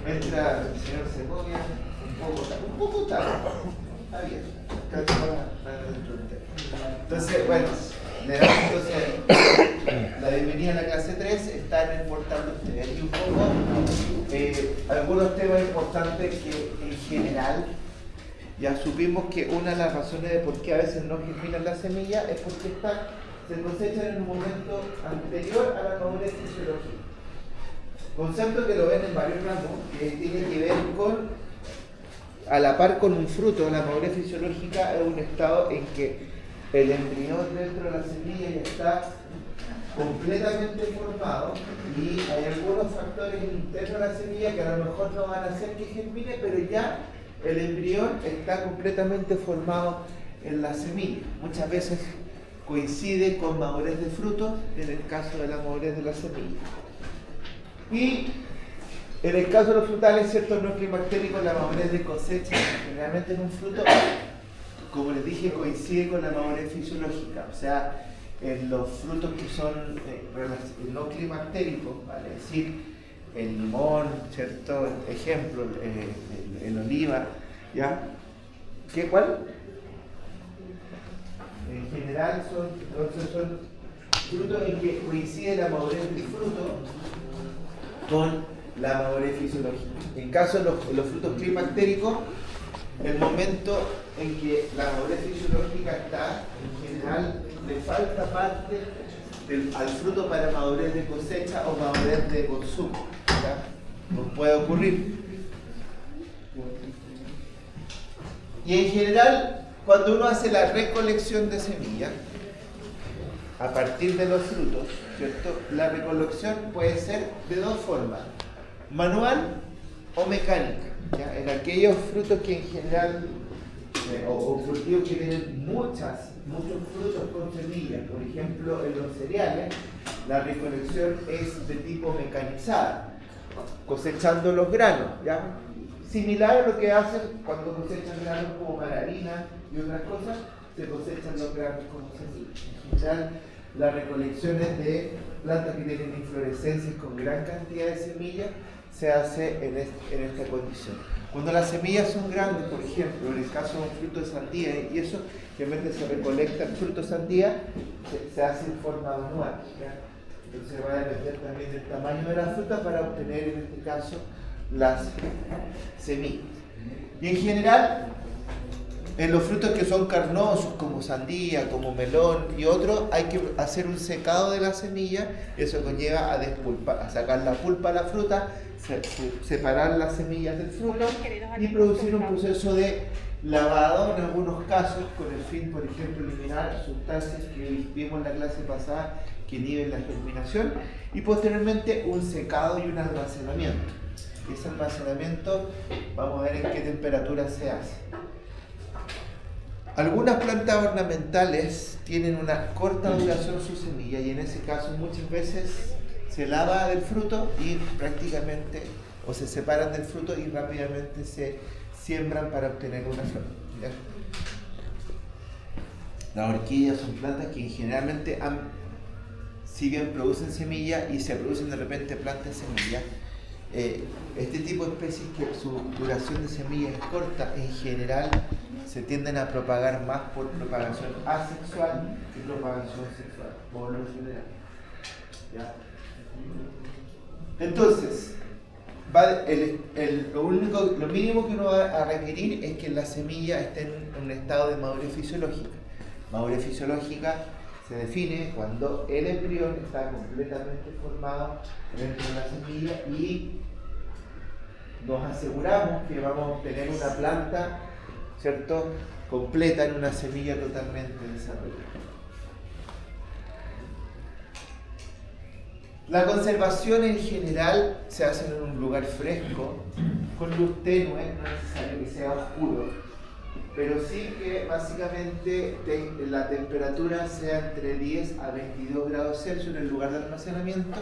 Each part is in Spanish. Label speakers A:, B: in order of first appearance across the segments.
A: Entra el señor Segovia un poco tarde. Está bien. Entonces, bueno, le damos entonces la bienvenida a la clase 3, están importando ustedes. Y un poco, algunos temas importantes que en general ya supimos que una de las razones de por qué a veces no germinan las semillas es porque se cosechan en un momento anterior a la madurez fisiológica. Concepto que lo ven en varios ramos, que tiene que ver con, a la par con un fruto. La madurez fisiológica es un estado en que el embrión dentro de la semilla ya está completamente formado y hay algunos factores internos a la semilla que a lo mejor no van a hacer que germine, pero ya el embrión está completamente formado en la semilla. Muchas veces coincide con madurez de fruto, en el caso de la madurez de la semilla. Y en el caso de los frutales, ciertos no climactéricos, la madurez de cosecha, generalmente en un fruto, como les dije, coincide con la madurez fisiológica. O sea, en los frutos que son no climactéricos, ¿vale? Es decir, el limón, ¿cierto? Ejemplo, el oliva, ¿ya? ¿Qué cuál? En general son frutos en que coincide la madurez del fruto con la madurez fisiológica. En caso de los frutos climactéricos, el momento en que la madurez fisiológica está, en general, le falta parte al fruto para madurez de cosecha o madurez de consumo. ¿Ya? Nos puede ocurrir. Y en general, cuando uno hace la recolección de semillas, a partir de los frutos, ¿cierto? La recolección puede ser de dos formas, manual o mecánica, ¿ya? En aquellos frutos que en general, o cultivos que tienen muchos frutos con semillas, por ejemplo en los cereales, la recolección es de tipo mecanizada, cosechando los granos, ¿ya? Similar a lo que hacen cuando cosechan granos como margarina y otras cosas, se cosechan los granos como semillas. En general, las recolecciones de plantas que tienen inflorescencias con gran cantidad de semillas se hace en esta condición. Cuando las semillas son grandes, por ejemplo, en el caso de un fruto de sandía, y eso realmente se recolecta el fruto de sandía, se hace en forma manual, ¿ya? Entonces va a depender también del tamaño de la fruta para obtener, en este caso, las semillas. Y en general, en los frutos que son carnosos, como sandía, como melón y otros, hay que hacer un secado de la semilla. Eso conlleva a sacar la pulpa a la fruta, separar las semillas del fruto y producir un proceso de lavado en algunos casos, con el fin, por ejemplo, eliminar sustancias que vimos en la clase pasada que inhiben la germinación, y posteriormente un secado y un almacenamiento. Ese almacenamiento, vamos a ver en qué temperatura se hace. Algunas plantas ornamentales tienen una corta duración su semilla, y en ese caso muchas veces se lava del fruto y prácticamente, o se separan del fruto y rápidamente se siembran para obtener una flor, ¿ya? Las orquídeas son plantas que generalmente si bien producen semillas y se producen de repente plantas semillas, este tipo de especies que su duración de semilla es corta, en general se tienden a propagar más por propagación asexual que propagación sexual, por lo general. ¿Ya? Entonces, lo mínimo que uno va a requerir es que la semilla esté en un estado de madurez fisiológica. Madurez fisiológica se define cuando el embrión está completamente formado dentro de la semilla y nos aseguramos que vamos a obtener una planta, ¿cierto?, completa en una semilla totalmente desarrollada. La conservación en general se hace en un lugar fresco, con luz tenue, no es necesario que sea oscuro, pero sí que básicamente la temperatura sea entre 10 a 22 grados Celsius en el lugar de almacenamiento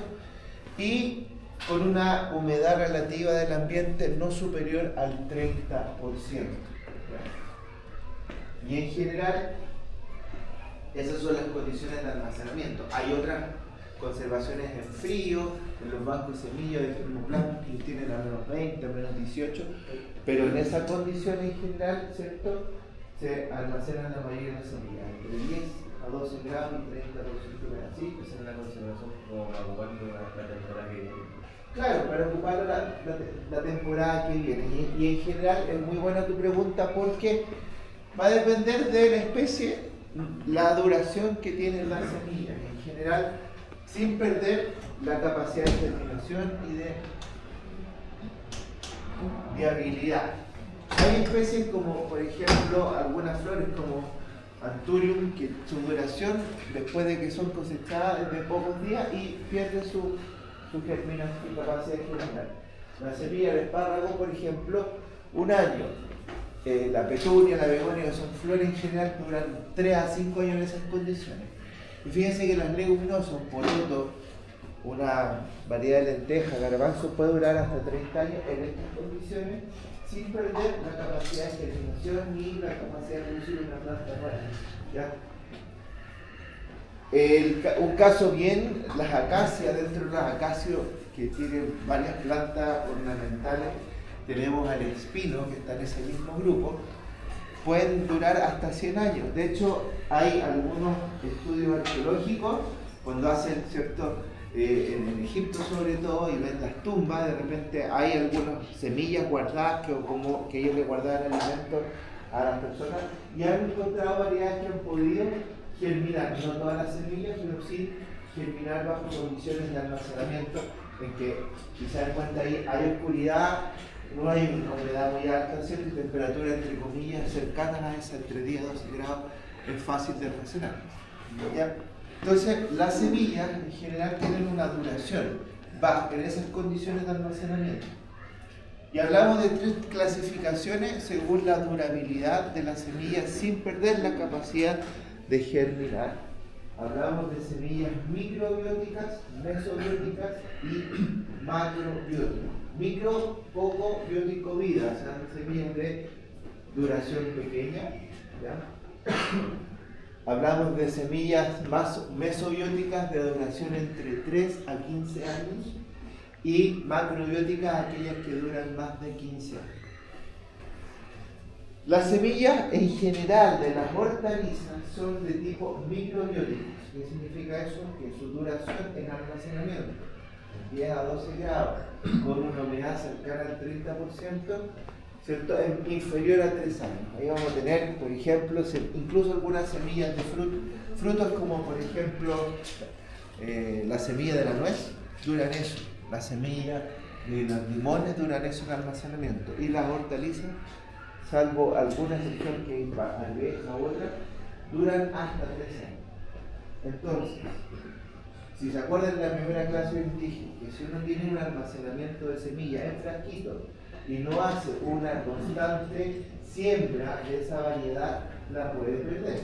A: y con una humedad relativa del ambiente no superior al 30%. Y en general, Esas son las condiciones de almacenamiento. Hay otras conservaciones en frío, en los bancos de semillas de germoplasma que tienen a menos 20, a menos 18, pero en esa condición en general, ¿cierto? Se almacenan la mayoría de las semillas, entre 10 a 12 grados y 30 a 12 grados. ¿Sí?
B: Esa es la conservación como para ocuparlo la temporada que viene.
A: Claro, para ocuparlo la temporada que viene. Y en general es muy buena tu pregunta porque va a depender de la especie, la duración que tienen las semillas. En general, sin perder la capacidad de germinación y de viabilidad. Hay especies como, por ejemplo, algunas flores como Anthurium, que su duración después de que son cosechadas es de pocos días y pierde su germinación y capacidad de germinar. La semilla del espárrago, por ejemplo, un año. La petunia, la begonia, que son flores en general, duran 3 a 5 años en esas condiciones. Y fíjense que las leguminosas, poroto, una variedad de lentejas, garbanzos, puede durar hasta 30 años en estas condiciones sin perder la capacidad de germinación ni la capacidad de producir una planta nueva. ¿Ya? Un caso bien, las acacias, dentro de los acacios que tienen varias plantas ornamentales, tenemos al espino, que está en ese mismo grupo, pueden durar hasta 100 años. De hecho, hay algunos estudios arqueológicos, cuando hacen, ¿cierto?, en Egipto sobre todo, y ven las tumbas, de repente hay algunas semillas guardadas que ellos le guardaban alimentos a las personas, y han encontrado variedades que han podido germinar, no todas las semillas, pero sí germinar bajo condiciones de almacenamiento, en que, si se dan cuenta ahí, hay oscuridad, no hay una humedad muy alta, ¿cierto? Y temperatura entre comillas cercanas a esa, entre 10 y 12 grados, es fácil de almacenar. ¿Ya? Entonces, las semillas en general tienen una duración baja en esas condiciones de almacenamiento. Y hablamos de 3 clasificaciones según la durabilidad de las semillas sin perder la capacidad de germinar. Hablamos de semillas microbióticas, mesobióticas y macrobióticas. Micro, poco, biótico, vida, o sea, semillas de duración pequeña. ¿Ya? Hablamos de semillas más mesobióticas de duración entre 3 a 15 años y macrobióticas, aquellas que duran más de 15 años. Las semillas en general de las hortalizas son de tipo microbióticos. ¿Qué significa eso? Que su duración en almacenamiento, 10 a 12 grados, con una humedad cercana al 30%, ¿cierto?, es inferior a 3 años. Ahí vamos a tener, por ejemplo, incluso algunas semillas de frutos como por ejemplo la semilla de la nuez, duran eso. La semilla de los limones duran eso en almacenamiento. Y las hortalizas, salvo alguna excepción que arveja u otra, duran hasta 3 años. Entonces, si se acuerdan de la primera clase de dije que si uno tiene un almacenamiento de semillas en frasquitos y no hace una constante siembra de esa variedad, la puede perder.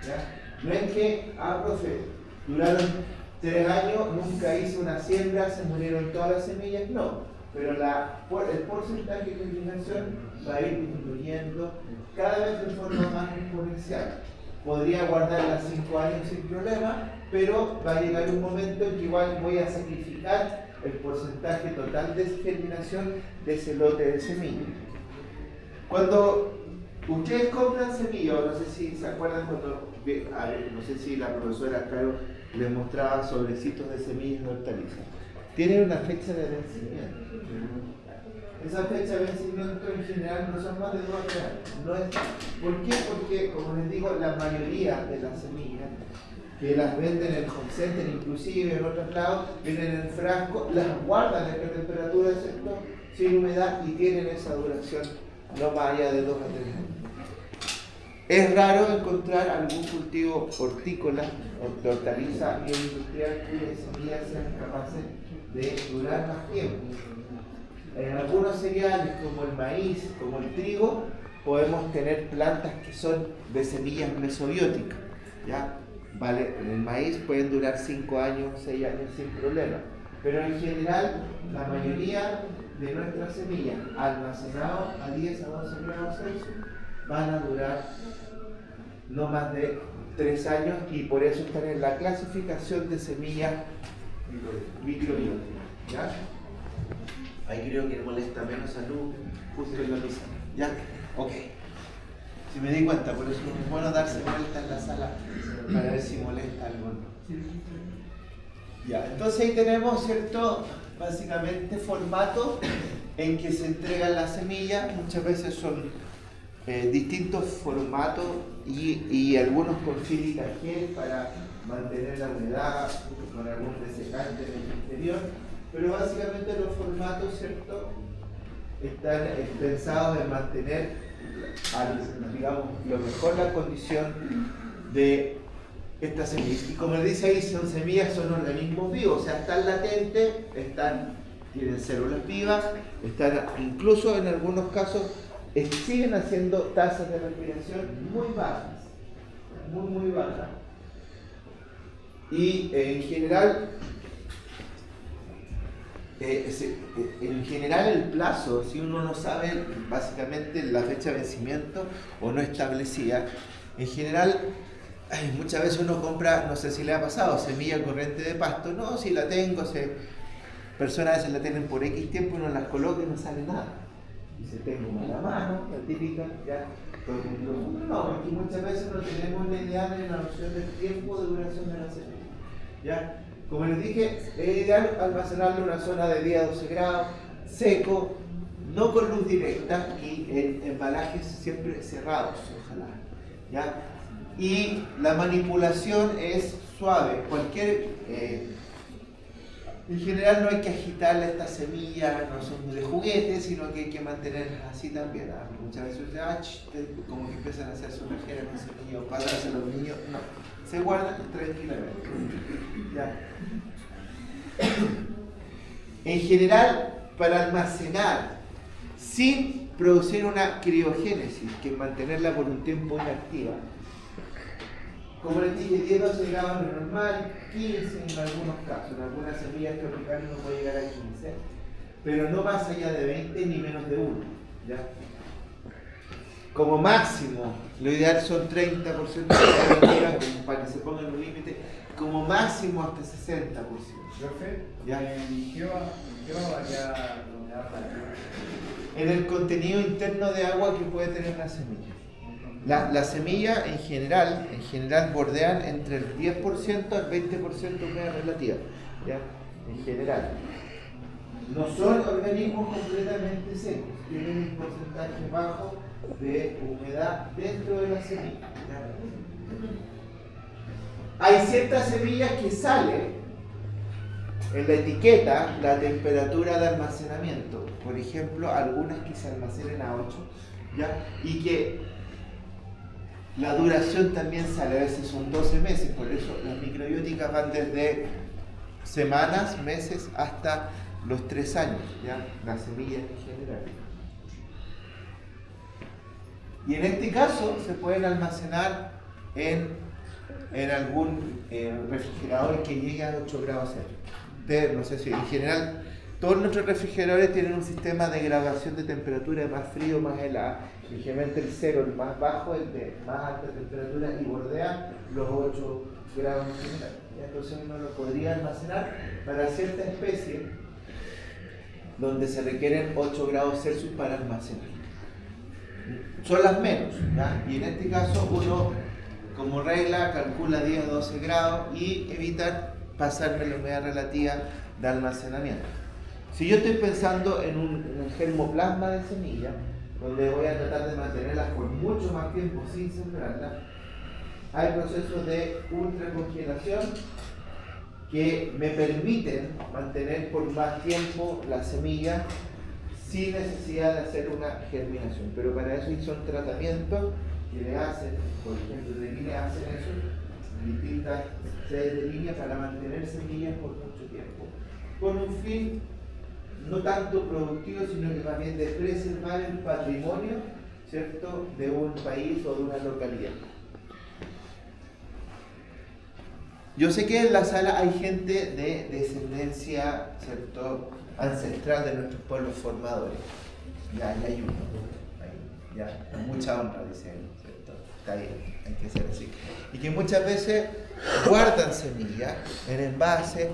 A: ¿Ya? No es que, profe, duraron 3 años, nunca hice una siembra, se murieron todas las semillas, no. Pero el porcentaje de germinación va a ir disminuyendo cada vez de forma más exponencial. Podría guardarla 5 años sin problema, pero va a llegar un momento en que igual voy a sacrificar el porcentaje total de germinación de ese lote de semillas. Cuando ustedes compran semillas, no sé si se acuerdan cuando, no sé si la profesora Caro les mostraba sobrecitos de semillas de hortalizas, tienen una fecha de vencimiento. Esa fecha de vencimiento en general no son más de 2 años. ¿Por qué? Porque, como les digo, la mayoría de las semillas que las venden en el home center, inclusive en otros lados, vienen en el frasco, las guardan a esta temperatura, ¿cierto?, sin humedad, y tienen esa duración no más allá de 2 a 3 años. Es raro encontrar algún cultivo hortícola, de hortaliza y industrial cuyas semillas sean capaces de durar más tiempo. En algunos cereales como el maíz, como el trigo, podemos tener plantas que son de semillas mesobióticas. ¿Ya? Vale, en el maíz pueden durar 5 años, 6 años sin problema. Pero en general, la mayoría de nuestras semillas almacenadas a 10 a 12 grados Celsius van a durar no más de 3 años y por eso están en la clasificación de semillas microbióticas. ¿Ya? Ahí creo que molesta menos salud justo en la misa. ¿Ya? Ok. Si me di cuenta, por eso es bueno darse vuelta en la sala para ver si molesta algo o no. Ya, entonces ahí tenemos, ¿cierto? Básicamente formatos en que se entregan las semillas. Muchas veces son distintos formatos y algunos con sílica gel para mantener la humedad, con algún desecante en el interior. Pero básicamente los formatos, ¿cierto? Están pensados en mantener, digamos, lo mejor la condición de estas semillas. Y como les dice ahí, son semillas, son organismos vivos, o sea, están latentes, tienen células vivas, están incluso en algunos casos siguen haciendo tasas de respiración muy bajas, muy bajas. Y en general el plazo, si uno no sabe básicamente la fecha de vencimiento o no establecida, en general muchas veces uno compra, no sé si le ha pasado, semilla corriente de pasto. No, si la tengo, personas a veces la tienen por X tiempo, uno las coloca y no sale nada. Dice, tengo mala mano, la típica, ya, todo el mundo. No, porque muchas veces no tenemos la idea de la noción del tiempo de duración de la semilla. ¿Ya? Como les dije, es ideal almacenarlo en una zona de 10 a 12 grados, seco, no con luz directa y en embalajes siempre cerrados, ojalá. ¿Ya? Y la manipulación es suave. En general no hay que agitarle estas semillas, no son de juguete, sino que hay que mantenerlas así también. Muchas veces como que empiezan a hacer sonajeras con semillas o pasarse a los niños. No, se guardan tranquilamente. ¿Ya? En general, para almacenar sin producir una criogénesis, que es mantenerla por un tiempo inactiva, como les dije, 10-12 grados es normal, 15 en algunos casos, en algunas semillas tropicales no puede llegar a 15, pero no más allá de 20 ni menos de 1. ¿Ya? Como máximo, lo ideal son 30% de la como para que se pongan un límite, como máximo hasta 60%.
B: Profe,
A: ¿Ya?
B: ¿qué va a variar la humedad para
A: En el contenido interno de agua que puede tener la semilla. La semilla en general bordean entre el 10% al 20% de humedad relativa, ¿ya? En general. No son organismos completamente secos, tienen un porcentaje bajo de humedad dentro de la semilla. ¿Ya? Hay ciertas semillas que salen en la etiqueta la temperatura de almacenamiento. Por ejemplo, algunas que se almacenan a 8, ¿ya? Y que la duración también sale, a veces son 12 meses, por eso las microbióticas van desde semanas, meses, hasta los 3 años, ¿ya? Las semillas en general. Y en este caso se pueden almacenar en algún refrigerador que llegue a 8 grados Celsius. No sé si en general todos nuestros refrigeradores tienen un sistema de graduación de temperatura, más frío, más helado. Ligeramente el 0, el más bajo, el de más alta temperatura, y bordea los 8 grados en general. Entonces uno lo podría almacenar para cierta especie donde se requieren 8 grados Celsius para almacenar. Son las menos, ¿ya? Y en este caso uno, como regla, calcula 10 a 12 grados y evitar pasarme la humedad relativa de almacenamiento. Si yo estoy pensando en un germoplasma de semilla, donde voy a tratar de mantenerlas por mucho más tiempo sin sembrarlas, hay procesos de ultracongelación que me permiten mantener por más tiempo la semilla sin necesidad de hacer una germinación. Pero para eso son tratamientos que le hacen, por ejemplo, de línea hacen eso, distintas series de líneas para mantener semillas por mucho tiempo, con un fin no tanto productivo, sino que también de preservar el patrimonio, ¿cierto?, de un país o de una localidad. Yo sé que en la sala hay gente de descendencia, ¿cierto?, ancestral de nuestros pueblos formadores. Ya hay uno. Ya, con mucha honra, dice él, ¿cierto? está bien, hay que ser así. Y que muchas veces guardan semillas en envase,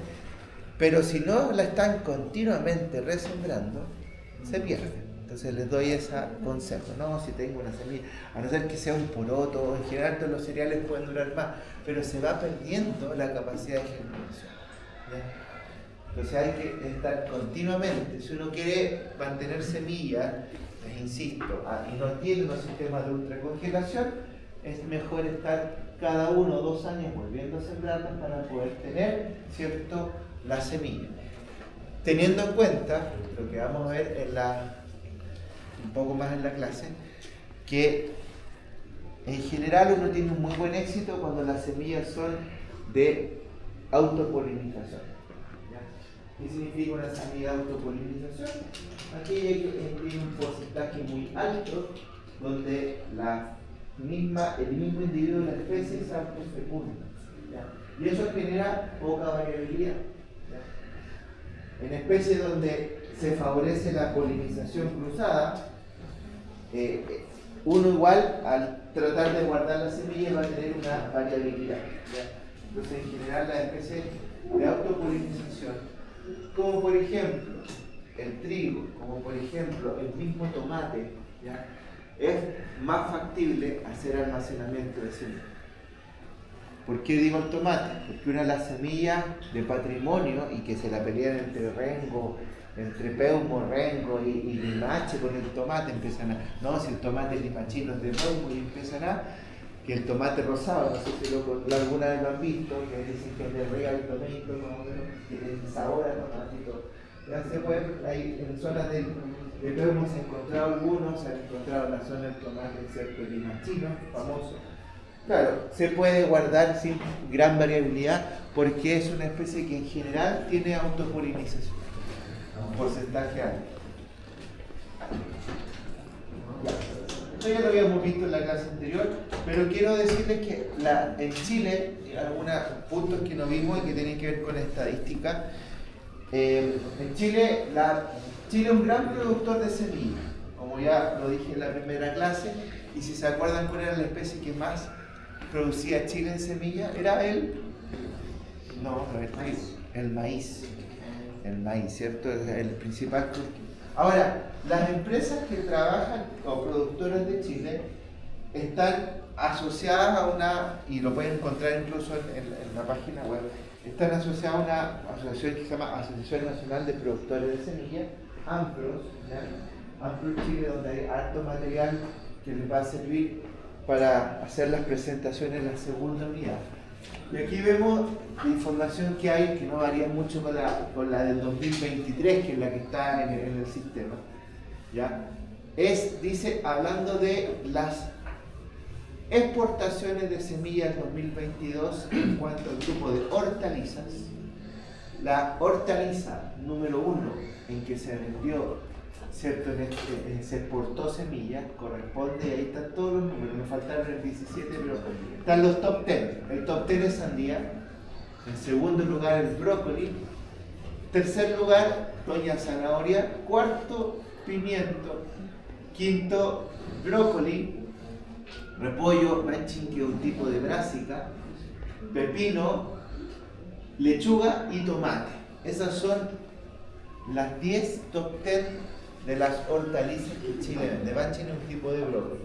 A: pero si no la están continuamente resembrando, se pierde. Entonces les doy ese consejo, no, si tengo una semilla, a no ser que sea un poroto, en general todos los cereales pueden durar más, pero se va perdiendo la capacidad de germinación. ¿Ya? Entonces hay que estar continuamente, si uno quiere mantener semillas, les insisto, y no tiene unos sistemas de ultracongelación, es mejor estar cada 1 o 2 años volviendo a sembrarlas para poder tener, ¿cierto?, la semilla. Teniendo en cuenta lo que vamos a ver un poco más en la clase, que en general uno tiene un muy buen éxito cuando las semillas son de autopolinización. ¿Qué significa una semilla de autopolinización? Aquella que tiene un porcentaje muy alto donde el mismo individuo de la especie se autofecunda. Y eso genera poca variabilidad. ¿Ya? En especies donde se favorece la polinización cruzada, uno igual al tratar de guardar la semilla va a tener una variabilidad. ¿Ya? Entonces en general las especies de autopolinización, como por ejemplo el trigo, como por ejemplo el mismo tomate, ¿ya?, es más factible hacer almacenamiento de semillas. ¿Por qué digo el tomate? Porque una de las semillas de patrimonio y que se la pelean entre peumo, rengo y limache con el tomate, empiezan no, si el tomate limachino es de peumo, y empiezan que el tomate rosado, no sé si alguna vez lo han visto, que dicen que es de real tomato, que tiene sabor a tomatito. Ya se puede, en zonas de peumo se han encontrado algunos, se han encontrado en la zona del tomate, ¿cierto?, limachino, famoso. Claro, se puede guardar sin gran variabilidad porque es una especie que en general tiene autopolinización, un porcentaje alto. Esto ya lo habíamos visto en la clase anterior, pero quiero decirles que en Chile, algunos puntos que no vimos y que tienen que ver con estadística. En Chile, Chile es un gran productor de semillas, como ya lo dije en la primera clase, y si se acuerdan cuál era la especie que más producía Chile en semillas, era el maíz. El maíz, ¿cierto? Es el principal cultivo. Ahora, las empresas que trabajan o productoras de Chile están asociadas y lo pueden encontrar incluso en la página web, están asociadas a una asociación que se llama Asociación Nacional de Productores de Semillas, ANPROS, ANPROS Chile, donde hay harto material que les va a servir para hacer las presentaciones en la segunda unidad. Y aquí vemos la información que hay, que no varía mucho con la del 2023, que es la que está en el sistema. ¿Ya? Dice, hablando de las exportaciones de semillas 2022 en cuanto al grupo de hortalizas. La hortaliza número 1 en que se vendió, ¿cierto?, se exportó semillas, corresponde, y ahí están todos los números, me faltaron el 17, pero están los top 10. El top 10 es sandía, en segundo lugar el brócoli, tercer lugar doña zanahoria, cuarto pimiento, quinto brócoli, repollo, ranching, que es un tipo de brásica, pepino, lechuga y tomate. Esas son las 10 top 10 de las hortalizas que Chile vende. Ranching es un tipo de brócoli.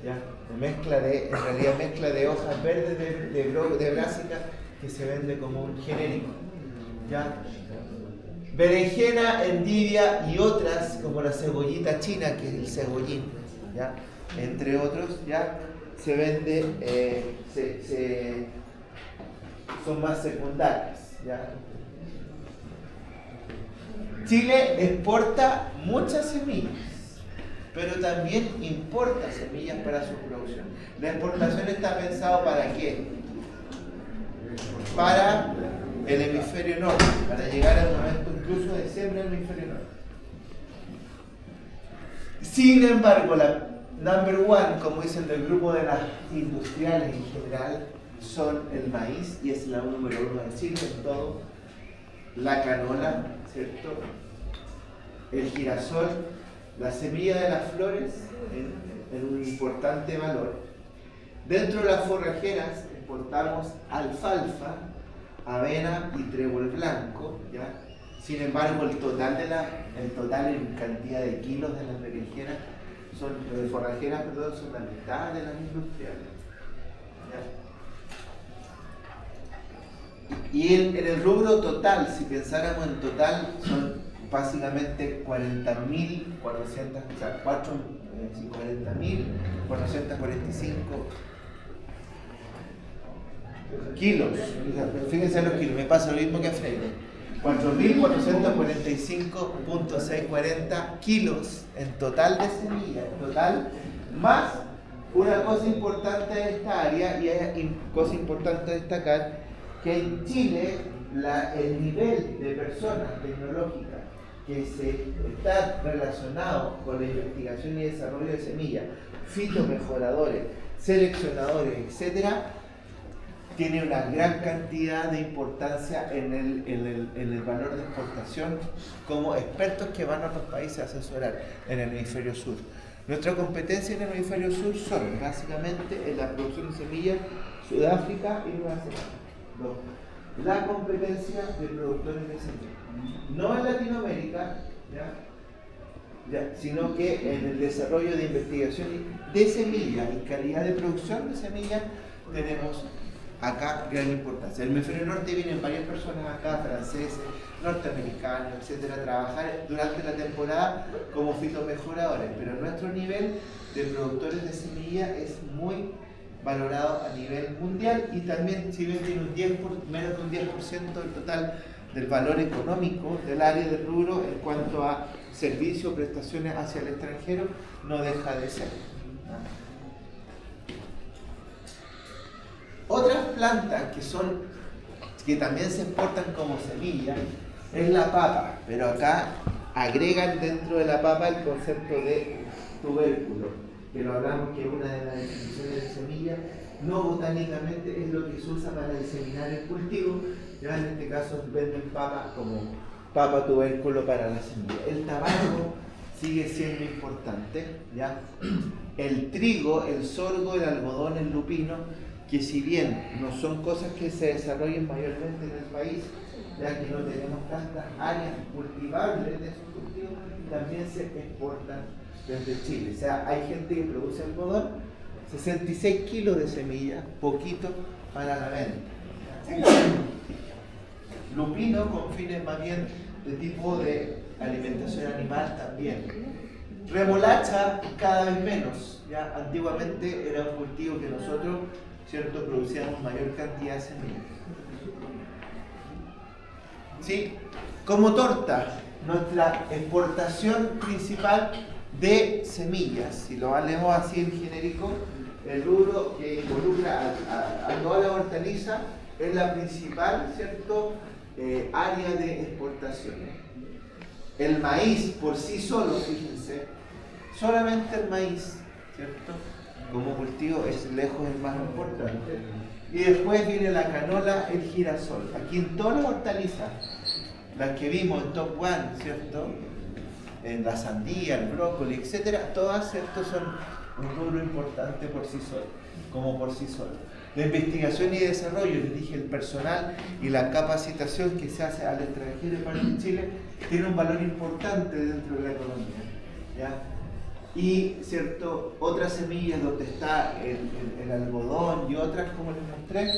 A: ¿Ya? En realidad mezcla de hojas verdes de brásica que se vende como un genérico. ¿Ya? Berenjena, endivia y otras como la cebollita china, que es el cebollín, ¿ya?, entre otros, ya se vende, son más secundarias, ¿ya? Chile exporta muchas semillas, pero también importa semillas para su producción. La exportación está pensado ¿para qué? Para el hemisferio norte, para llegar al momento incluso de siembra del hemisferio norte. Sin embargo, la number one, como dicen del grupo de las industriales en general, son el maíz, y es la número 1 en Chile en todo, la canola, ¿cierto?, el girasol, la semilla de las flores en un importante valor, Dentro de las forrajeras exportamos alfalfa, avena y trébol blanco, ¿ya? Sin embargo, el total en cantidad de kilos de las berenjenas forrajeras, son la mitad de las industriales, ¿ya? Y en el rubro total, si pensáramos en total, son básicamente 40.400, o sea, 40.445 kilos. Fíjense en los kilos, me pasa lo mismo que a Freire. 4.445.640 kilos en total de semillas, total, más una cosa importante de esta área, y es cosa importante destacar, que en Chile el nivel de personas tecnológicas que se está relacionado con la investigación y desarrollo de semillas, fitomejoradores, seleccionadores, etcétera, tiene una gran cantidad de importancia en el valor de exportación como expertos que van a otros países a asesorar en el hemisferio sur. Nuestra competencia en el hemisferio sur son básicamente en la producción de semillas Sudáfrica y Nueva Zelanda. La competencia de productores de semillas. No en Latinoamérica, sino que en el desarrollo de investigación de semillas y calidad de producción de semillas tenemos acá gran importancia. En el hemisferio norte vienen varias personas acá, franceses, norteamericanos, etcétera, a trabajar durante la temporada como fitomejoradores, pero nuestro nivel de productores de semillas es muy valorado a nivel mundial, y también, si bien tiene menos de un 10% del total del valor económico del área de rubro en cuanto a servicios, prestaciones hacia el extranjero, no deja de ser. Otras plantas que también se exportan como semillas es la papa, pero acá agregan dentro de la papa el concepto de tubérculo, que lo hablamos, que es una de las definiciones de semilla. No botánicamente es lo que se usa para diseminar el cultivo, ya en este caso venden papa como papa tubérculo para la semilla. El tabaco sigue siendo importante, ¿ya? El trigo, el sorgo, el algodón, el lupino, que si bien no son cosas que se desarrollen mayormente en el país, ya que no tenemos tantas áreas cultivables de esos cultivos, también se exportan desde Chile. O sea, hay gente que produce algodón, 66 kilos de semillas, poquito para la venta. Lupino con fines más bien de tipo de alimentación animal también. Remolacha cada vez menos, ya antiguamente era un cultivo que nosotros, ¿cierto?, producíamos mayor cantidad de semillas. ¿Sí? Como torta, nuestra exportación principal de semillas, si lo hablemos así en genérico, el rubro que involucra a toda la hortaliza es la principal, ¿cierto?, área de exportaciones. El maíz por sí solo, fíjense, solamente el maíz, ¿cierto?, como cultivo es lejos el más importante. Y después viene la canola, el girasol. Aquí en todas las hortalizas, las que vimos en Top One, ¿cierto?, en la sandía, el brócoli, etcétera, todas, ¿cierto?, son un rubro importante por sí solo, como por sí solo. La investigación y desarrollo, les dije, el personal y la capacitación que se hace al extranjero y para Chile tiene un valor importante dentro de la economía, ¿ya? Y, ¿cierto?, otras semillas donde está el algodón y otras, como les mostré,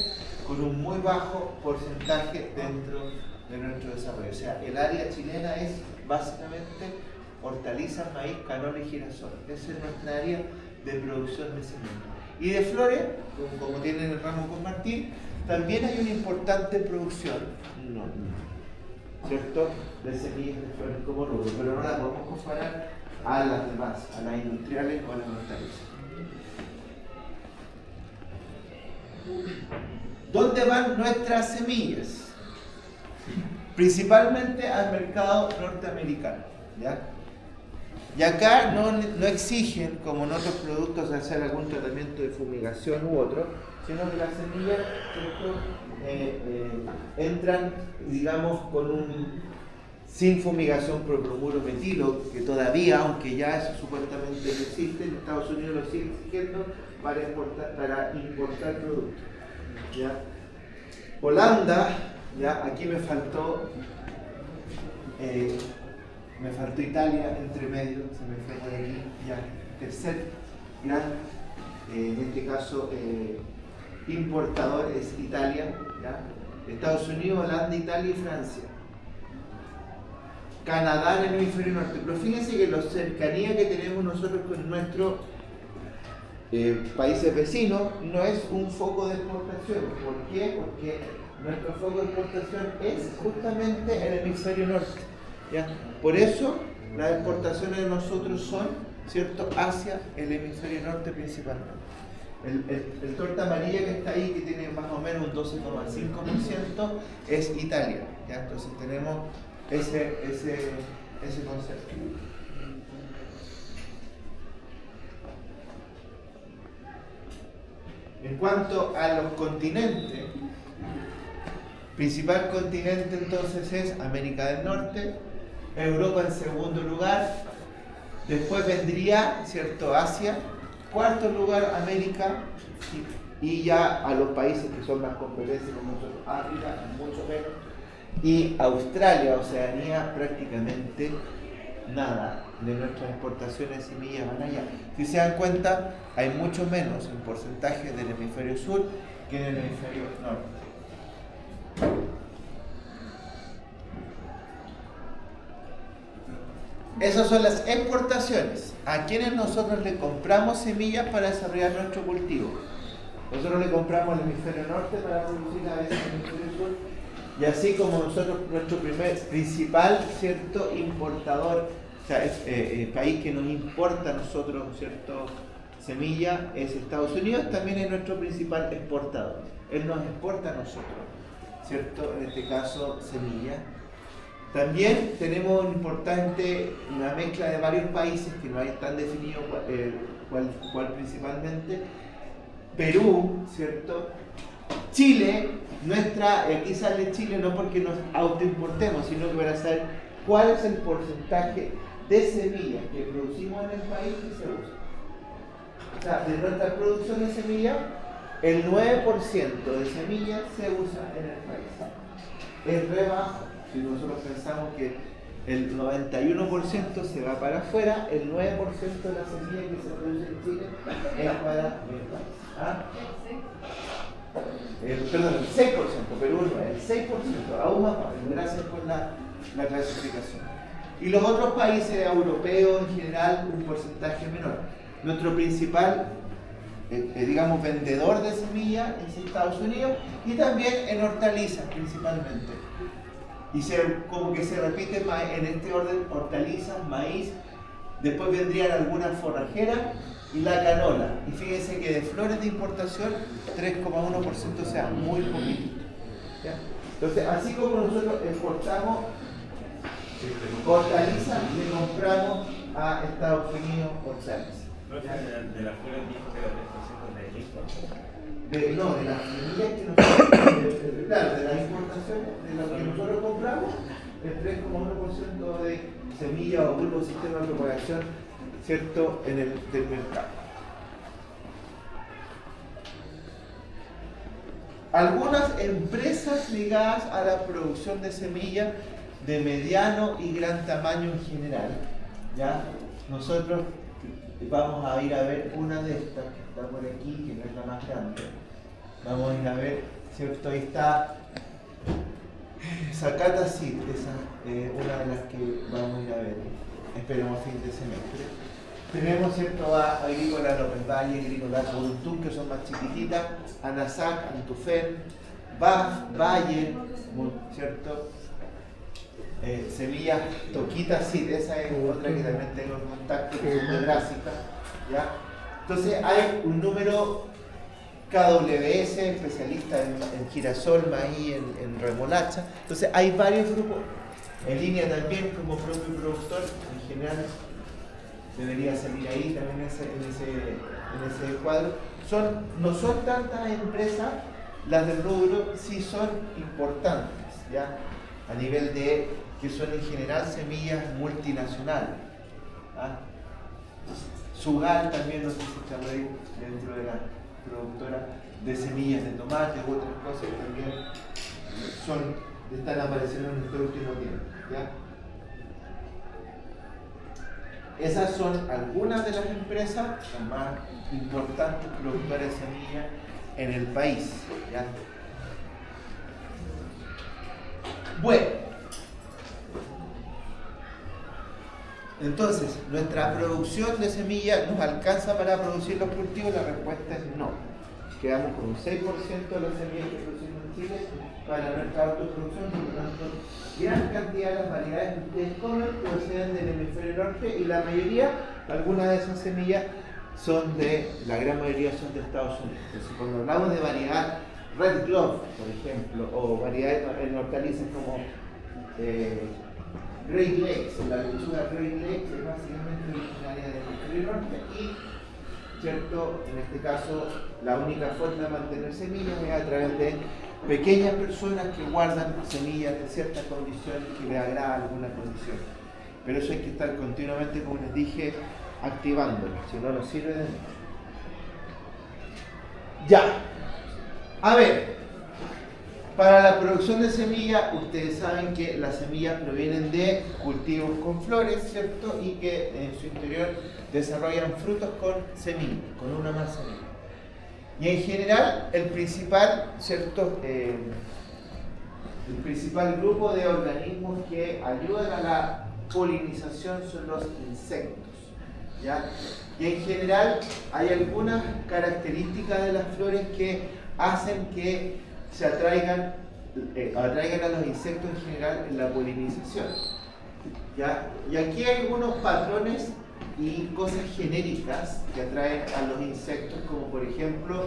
A: con un muy bajo porcentaje dentro de nuestro desarrollo. O sea, el área chilena es básicamente hortalizas, maíz, canola y girasol. Esa es nuestra área de producción de semillas. Y de flores, como tienen el ramo con Martín, también hay una importante producción, ¿cierto?, de semillas de flores como rubro, pero no la podemos comparar a las demás, a las industriales o a las hortalizas. ¿Dónde van nuestras semillas? Principalmente al mercado norteamericano, ¿ya? Y acá no exigen, como en otros productos, hacer algún tratamiento de fumigación u otro, sino que las semillas, ¿cierto?, entran, digamos, con un sin fumigación por bromuro metilo, que todavía, aunque ya eso supuestamente no existe, en Estados Unidos lo sigue exigiendo para importar productos. ¿Ya? Holanda, ya aquí me faltó Italia entre medio, se me fue por aquí, ya, tercer gran, en este caso, importador es Italia, ¿ya? Estados Unidos, Holanda, Italia y Francia. Canadá en el hemisferio norte, pero fíjense que la cercanía que tenemos nosotros con nuestros países vecinos no es un foco de exportación. ¿Por qué? Porque nuestro foco de exportación es justamente el hemisferio norte, ¿ya? Por eso las exportaciones de nosotros son, ¿cierto?, hacia el hemisferio norte principalmente. El torta amarilla que está ahí, que tiene más o menos un 12,5%, es Italia, ¿ya? Entonces tenemos ese concepto. En cuanto a los continentes, principal continente entonces es América del Norte, Europa en segundo lugar, después vendría, ¿cierto?, Asia, cuarto lugar América, y ya a los países que son más competencia como nosotros, África, mucho menos, y Australia, Oceanía, prácticamente nada de nuestras exportaciones de semillas van allá. Si se dan cuenta, hay mucho menos en porcentaje del hemisferio sur que en el hemisferio norte. Esas son las exportaciones. ¿A quienes nosotros le compramos semillas para desarrollar nuestro cultivo? Nosotros le compramos al hemisferio norte para producir a veces el hemisferio sur. Y así como nosotros, nuestro principal, ¿cierto?, importador, o sea, país que nos importa a nosotros, ¿cierto?, semilla, es Estados Unidos, también es nuestro principal exportador. Él nos exporta a nosotros, ¿cierto?, en este caso, semilla. También tenemos una mezcla de varios países que no hay tan definido cuál principalmente. Perú, ¿cierto? Chile, aquí sale Chile no porque nos autoimportemos, sino que para saber cuál es el porcentaje de semillas que producimos en el país que se usa. O sea, de nuestra producción de semillas, el 9% de semillas se usa en el país. Es re bajo. Si nosotros pensamos que el 91% se va para afuera, el 9% de la semilla que se produce en Chile es para el país. ¿Ah? Perdón, el 6%, Perú no, el 6%, aún más bajo, gracias por la clasificación. Y los otros países europeos en general, un porcentaje menor. Nuestro principal, digamos, vendedor de semillas es Estados Unidos y también en hortalizas principalmente. Y como que se repite en este orden: hortalizas, maíz, después vendrían algunas forrajeras y la canola. Y fíjense que de flores de importación, 3,1%, o sea, muy poquito. ¿Ya? Entonces, así como nosotros exportamos hortalizas, le compramos a Estados Unidos hortalizas.
B: ¿De las flores dijo que era 3% de exportación?
A: No, de las semillas que nosotros, claro, de las importaciones, de lo que nosotros compramos, el 3,1% de semillas o bulbos sistema de propagación, ¿cierto?, del mercado. Algunas empresas ligadas a la producción de semillas de mediano y gran tamaño en general, ¿ya? Nosotros vamos a ir a ver una de estas que está por aquí, que no es la más grande. Vamos a ir a ver, ¿cierto? Ahí está Sakata Seed, esa es una de las que vamos a ir a ver. Esperemos fin de semestre. Tenemos, ¿cierto?, a Agrícola López Valle, Agrícola Curutún, que son más chiquititas, Anasac, Antufen, BAF, Valle, ¿cierto? Semillas Toquita Seed, esa es otra que también tengo en contacto, que son muy drásticas, ¿ya? Entonces hay un número KWS, especialista en girasol, maíz, en remolacha. Entonces hay varios grupos, en línea también como propio productor, en general debería salir ahí también en ese cuadro. No son tantas empresas, las del rubro sí son importantes, ¿ya? a nivel de que son en general semillas multinacionales. ¿Ah? Sugal también, no sé si está por ahí dentro de la productora de semillas de tomate u otras cosas que también están apareciendo en este último tiempo. ¿Ya? Esas son algunas de las empresas más importantes productoras de semillas en el país. ¿Ya? Bueno, entonces, ¿nuestra producción de semillas nos alcanza para producir los cultivos? La respuesta es no. Quedamos con un 6% de las semillas que producimos en Chile para nuestra autoproducción, por lo tanto, gran cantidad de las variedades que ustedes comen proceden del hemisferio norte y la mayoría, algunas de esas semillas la gran mayoría son de Estados Unidos. Entonces, cuando hablamos de variedad Red Glove, por ejemplo, o variedades en hortalizas como Great Lakes, la lechuga Great Lakes es básicamente originaria del hemisferio norte y, ¿cierto? En este caso, la única forma de mantener semillas es a través de pequeñas personas que guardan semillas de ciertas condiciones que les agrada alguna condición. Pero eso hay que estar continuamente, como les dije, activándolo, si no nos sirve de nada. Ya. A ver, para la producción de semillas, ustedes saben que las semillas provienen de cultivos con flores, ¿cierto? Y que en su interior desarrollan frutos con semillas, con una más semilla. Y en general, el principal, ¿cierto? El principal grupo de organismos que ayudan a la polinización son los insectos, ¿ya? Y en general hay algunas características de las flores que hacen que se atraigan a los insectos en general en la polinización, ¿ya? Y aquí hay algunos patrones y cosas genéricas que atraen a los insectos, como por ejemplo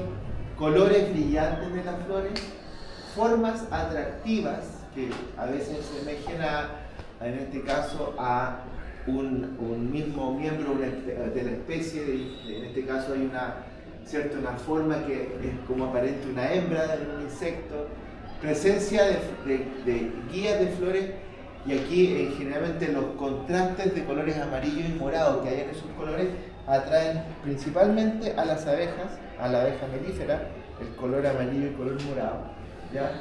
A: colores brillantes de las flores, formas atractivas que a veces semejen en este caso a un mismo miembro de la especie, en este caso hay una forma que es como aparente una hembra de un insecto, presencia de guías de flores, y aquí generalmente los contrastes de colores amarillos y morados que hay en esos colores atraen principalmente a las abejas, a la abeja melífera, el color amarillo y el color morado, ¿ya?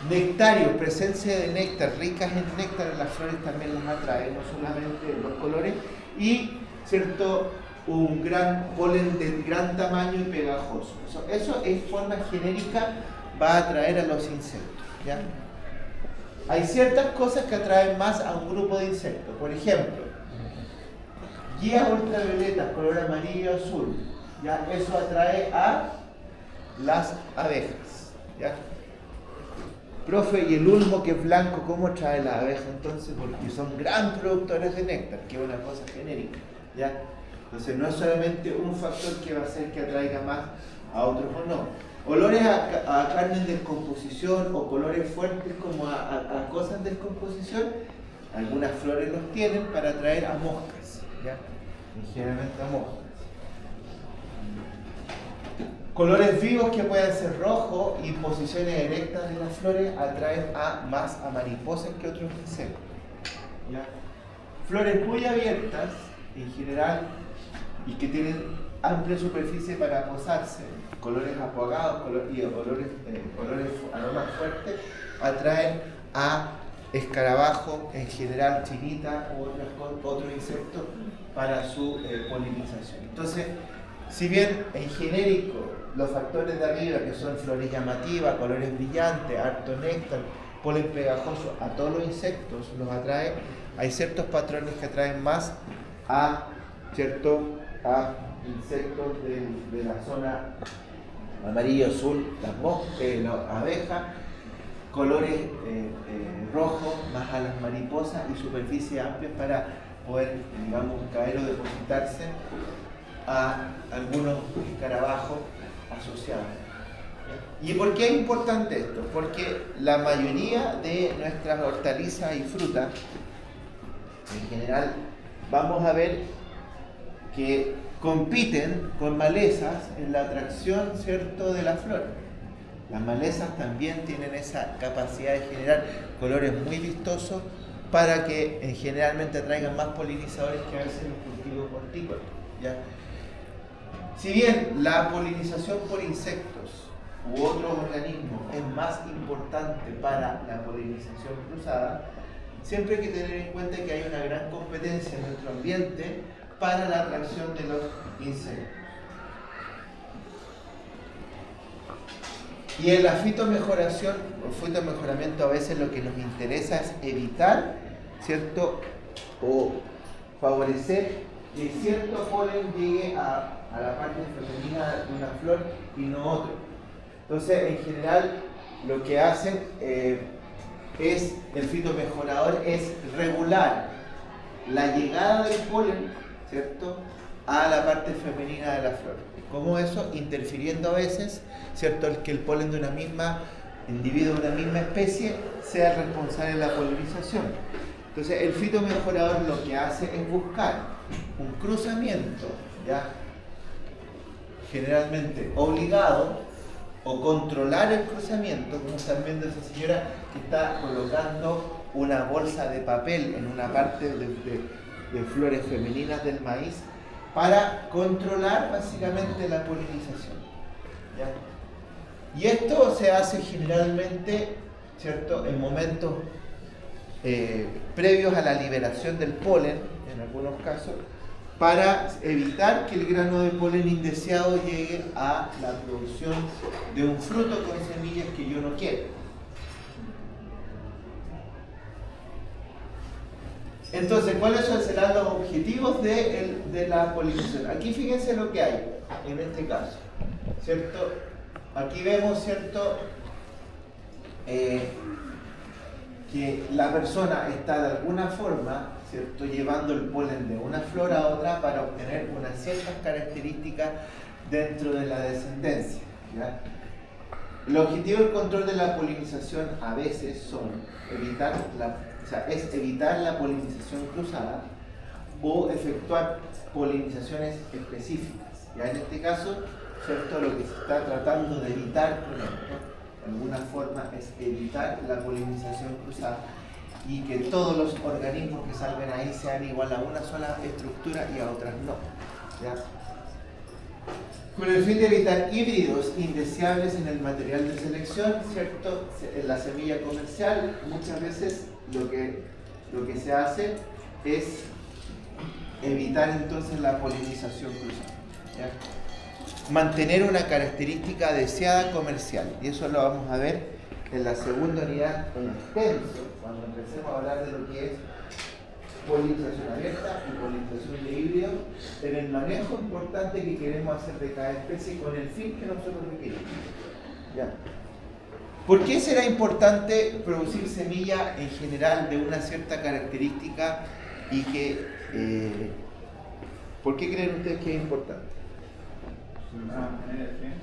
A: Nectarios, presencia de néctar, ricas en néctar en las flores también las atrae, no solamente los colores, y cierto, un gran polen de gran tamaño y pegajoso. Eso en forma genérica va a atraer a los insectos, ¿ya? Hay ciertas cosas que atraen más a un grupo de insectos. Por ejemplo, guías ultravioletas, color amarillo y azul, ¿ya? Eso atrae a las abejas, ¿ya? Profe, y el ulmo que es blanco, ¿cómo atrae a las abejas entonces? Porque son gran productores de néctar, que es una cosa genérica, ¿ya? Entonces no es solamente un factor que va a hacer que atraiga más a otros o no. Olores a carne en descomposición o colores fuertes como a cosas en descomposición, algunas flores los tienen para atraer a moscas, ¿ya? Y generalmente a moscas. Colores vivos que pueden ser rojos y posiciones erectas de las flores atraen más a mariposas que otros insectos, ¿ya? Flores muy abiertas en general y que tienen amplia superficie para posarse, colores apagados y olores aromas fuertes, atraen a escarabajos, en general chinitas u otros insectos para su polinización. Entonces, si bien en genérico los factores de arriba, que son flores llamativas, colores brillantes, harto néctar, polen pegajoso, a todos los insectos los atrae, hay ciertos patrones que atraen más a insectos de la zona amarillo-azul, las abejas, colores rojos más a las mariposas y superficies amplias para poder, digamos, caer o depositarse a algunos escarabajos asociados. ¿Y por qué es importante esto? Porque la mayoría de nuestras hortalizas y frutas, en general, vamos a ver que compiten con malezas en la atracción, ¿cierto?, de la flor. Las malezas también tienen esa capacidad de generar colores muy vistosos para que generalmente atraigan más polinizadores que a veces los cultivos hortícolas, ¿ya? Si bien la polinización por insectos u otros organismos es más importante para la polinización cruzada, siempre hay que tener en cuenta que hay una gran competencia en nuestro ambiente para la atracción de los insectos. Y en la fitomejoración o fitomejoramiento a veces lo que nos interesa es evitar, ¿cierto? O favorecer que cierto polen llegue a la parte femenina de una flor y no otro. Entonces, en general, lo que hacen es, el fitomejorador es regular la llegada del polen, ¿cierto?, a la parte femenina de la flor. ¿Cómo eso? Interfiriendo a veces, ¿cierto?, el que el polen de una misma individuo de una misma especie sea el responsable de la polinización. Entonces, el fitomejorador lo que hace es buscar un cruzamiento, ¿ya?, generalmente obligado, o controlar el cruzamiento, como están viendo esa señora que está colocando una bolsa de papel en una parte de flores femeninas del maíz para controlar básicamente la polinización, ¿ya? Y esto se hace generalmente, ¿cierto?, en momentos previos a la liberación del polen, en algunos casos, para evitar que el grano de polen indeseado llegue a la producción de un fruto con semillas que yo no quiero. Entonces, ¿cuáles serán los objetivos de la polinización? Aquí fíjense lo que hay en este caso, ¿cierto? Aquí vemos, ¿cierto?, que la persona está de alguna forma, ¿cierto?, llevando el polen de una flor a otra para obtener unas ciertas características dentro de la descendencia, ¿ya? El objetivo del control de la polinización a veces son evitar la polinización cruzada o efectuar polinizaciones específicas. Ya en este caso, ¿cierto?, lo que se está tratando de evitar con esto, de alguna forma, es evitar la polinización cruzada y que todos los organismos que salgan ahí sean igual a una sola estructura y a otras no, ¿ya? Con el fin de evitar híbridos indeseables en el material de selección, ¿cierto?, en la semilla comercial, muchas veces lo que se hace es evitar entonces la polinización cruzada, ¿ya? Mantener una característica deseada comercial, y eso lo vamos a ver en la segunda unidad en extenso, cuando empecemos a hablar de lo que es polinización abierta y polinización de híbridos, en el manejo importante que queremos hacer de cada especie con el fin que nosotros requerimos. ¿Ya? ¿Por qué será importante producir semilla en general de una cierta característica y que, ¿por qué creen ustedes que es importante?
B: Mantener el gen.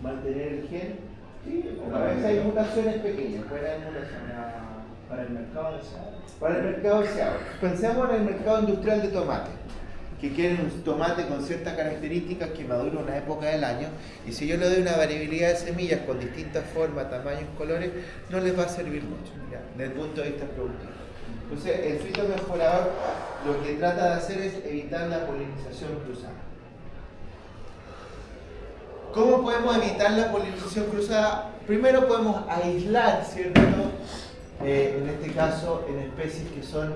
A: Mantener el gen. Sí, a veces hay mutaciones pequeñas, fuera de mutaciones.
B: Para el mercado deseado.
A: Para el mercado deseado. Pensemos en el mercado industrial de tomate, que quieren un tomate con ciertas características que madura una época del año, y si yo le doy una variabilidad de semillas con distintas formas, tamaños, colores, no les va a servir mucho, ¿ya?, desde el punto de vista productivo. Entonces, el fitomejorador lo que trata de hacer es evitar la polinización cruzada. ¿Cómo podemos evitar la polinización cruzada? Primero podemos aislar, ¿cierto?, en este caso en especies que son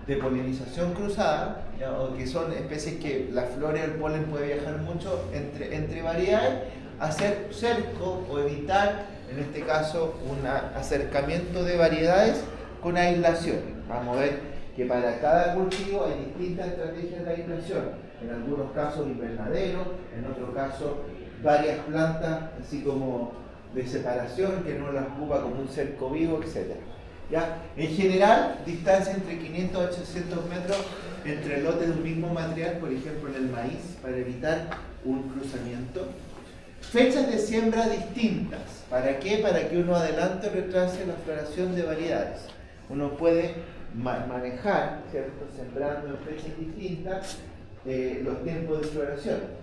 A: de polinización cruzada, ¿ya?, o que son especies que las flores o el polen puede viajar mucho entre variedades, hacer cerco o evitar, en este caso, un acercamiento de variedades con aislación. Vamos a ver que para cada cultivo hay distintas estrategias de aislación, en algunos casos invernadero, en otros casos varias plantas, así como de separación, que no las ocupa como un cerco vivo, etc. ¿Ya? En general, distancia entre 500 a 800 metros entre lotes de un mismo material, por ejemplo en el maíz, para evitar un cruzamiento. Fechas de siembra distintas. ¿Para qué? Para que uno adelante o retrase la floración de variedades. Uno puede manejar, ¿cierto?, sembrando en fechas distintas los tiempos de floración.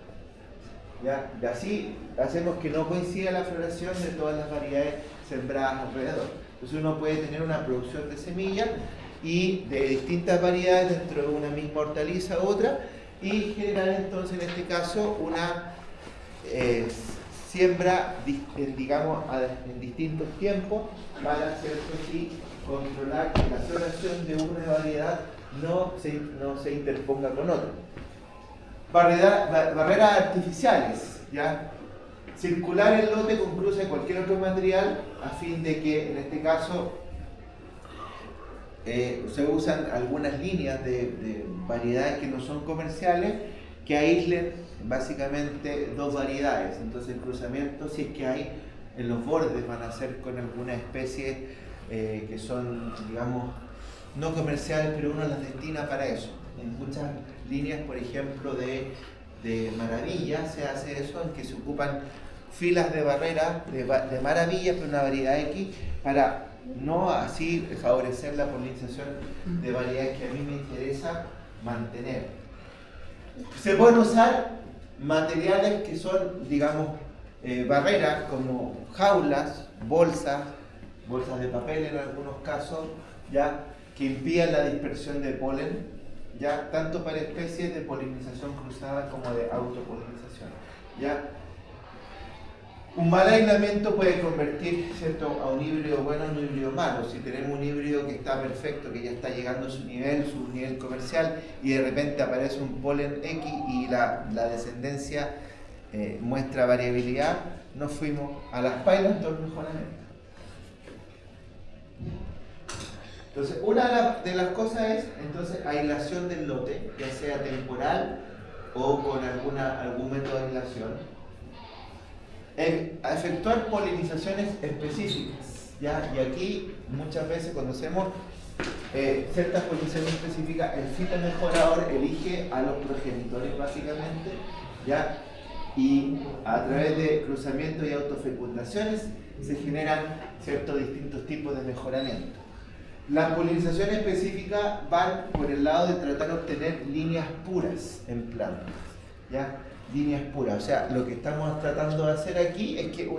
A: ¿ya? Y así hacemos que no coincida la floración de todas las variedades sembradas alrededor. Entonces uno puede tener una producción de semillas y de distintas variedades dentro de una misma hortaliza u otra, y generar entonces en este caso una siembra, digamos, en distintos tiempos para, ¿cierto?, sí, controlar que la floración de una variedad no se interponga con otra. Barreras artificiales, ¿ya? Circular el lote con cruce de cualquier otro material a fin de que, en este caso, se usan algunas líneas de variedades que no son comerciales que aíslen básicamente dos variedades. Entonces el cruzamiento, si es que hay en los bordes, van a ser con alguna especie que son, digamos, no comerciales, pero uno las destina para eso. En muchas líneas, por ejemplo, de maravilla se hace eso, en que se ocupan filas de barreras de maravilla, pero una variedad X, para no así favorecer la polinización de variedades que a mí me interesa mantener. Se pueden usar materiales que son, digamos, barreras como jaulas, bolsas de papel en algunos casos, ya, que impidan la dispersión de polen, ya, tanto para especies de polinización cruzada como de autopolinización, ya. Un mal aislamiento puede convertir, ¿cierto?, a un híbrido bueno en un híbrido malo. Si tenemos un híbrido que está perfecto, que ya está llegando a su nivel comercial, y de repente aparece un polen X y la descendencia muestra variabilidad, nos fuimos a las pailas todo el mejoramiento. Entonces, una de las cosas es entonces aislación del lote, ya sea temporal o con algún método de aislación. A efectuar polinizaciones específicas, ¿ya? Y aquí muchas veces cuando hacemos ciertas polinizaciones específicas, el fitomejorador elige a los progenitores básicamente, ¿ya? Y a través de cruzamientos y autofecundaciones se generan ciertos distintos tipos de mejoramiento. Las polinizaciones específicas van por el lado de tratar de obtener líneas puras en plantas, ¿ya? Líneas puras, o sea, lo que estamos tratando de hacer aquí es que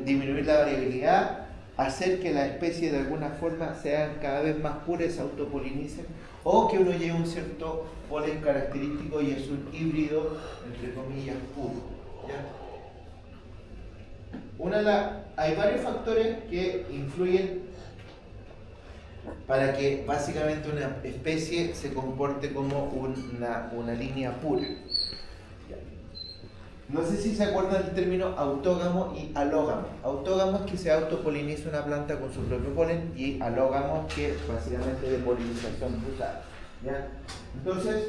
A: disminuir la variabilidad, hacer que las especies de alguna forma sean cada vez más puras, se autopolinicen, o que uno lleve un cierto polen característico y es un híbrido, entre comillas, puro, ¿ya? Hay varios factores que influyen para que básicamente una especie se comporte como una línea pura. No sé si se acuerdan del término autógamo y alógamo. Autógamo es que se autopoliniza una planta con su propio polen, y alógamo es que básicamente de polinización cruzada, ¿ya? Entonces,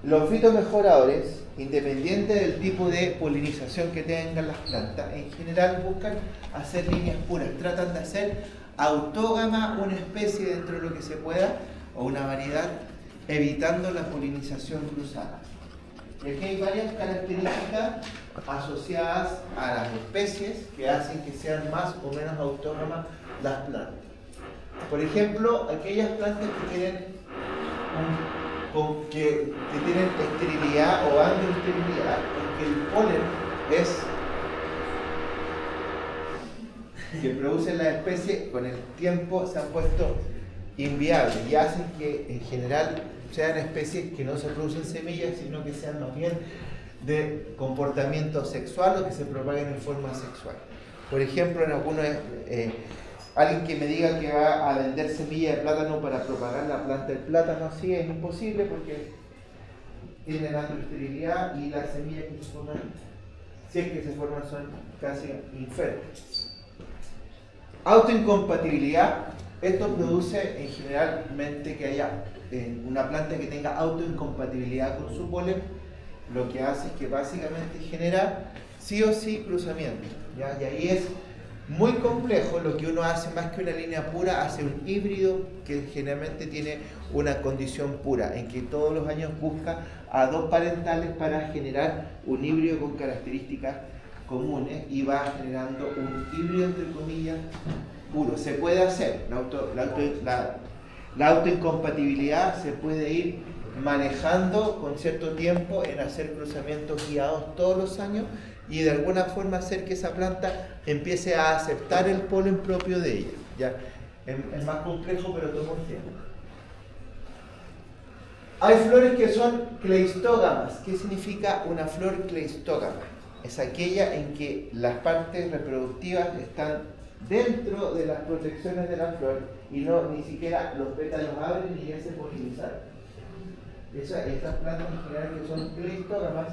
A: los fitomejoradores, independiente del tipo de polinización que tengan las plantas, en general buscan hacer líneas puras, tratan de hacer autógama una especie dentro de lo que se pueda, o una variedad, evitando la polinización cruzada. Y aquí hay varias características asociadas a las especies que hacen que sean más o menos autónomas las plantas. Por ejemplo, aquellas plantas que tienen esterilidad o androesterilidad, porque el polen que producen las especies, con el tiempo se han puesto inviables y hacen que en general sean especies que no se producen semillas, sino que sean más bien de comportamiento sexual o que se propaguen en forma sexual. Por ejemplo, en algunos, alguien que me diga que va a vender semillas de plátano para propagar la planta del plátano, así es imposible porque tienen androesterilidad y las semillas que se forman, si es que se forman, son casi infértiles. Autoincompatibilidad. Esto produce en generalmente que haya una planta que tenga autoincompatibilidad con su polen, lo que hace es que básicamente genera sí o sí cruzamiento, ¿ya? Y ahí es muy complejo. Lo que uno hace, más que una línea pura, hace un híbrido que generalmente tiene una condición pura, en que todos los años busca a dos parentales para generar un híbrido con características comunes, y va generando un híbrido entre comillas puro. Se puede hacer, la autoincompatibilidad se puede ir manejando con cierto tiempo en hacer cruzamientos guiados todos los años y de alguna forma hacer que esa planta empiece a aceptar el polen propio de ella. ¿Ya? Es más complejo, pero toma un tiempo. Hay flores que son cleistógamas. ¿Qué significa una flor cleistógama? Es aquella en que las partes reproductivas están dentro de las protecciones de la flor y no ni siquiera los pétalos abren ni ya se polinizan. Estas plantas en general que son cleistógamas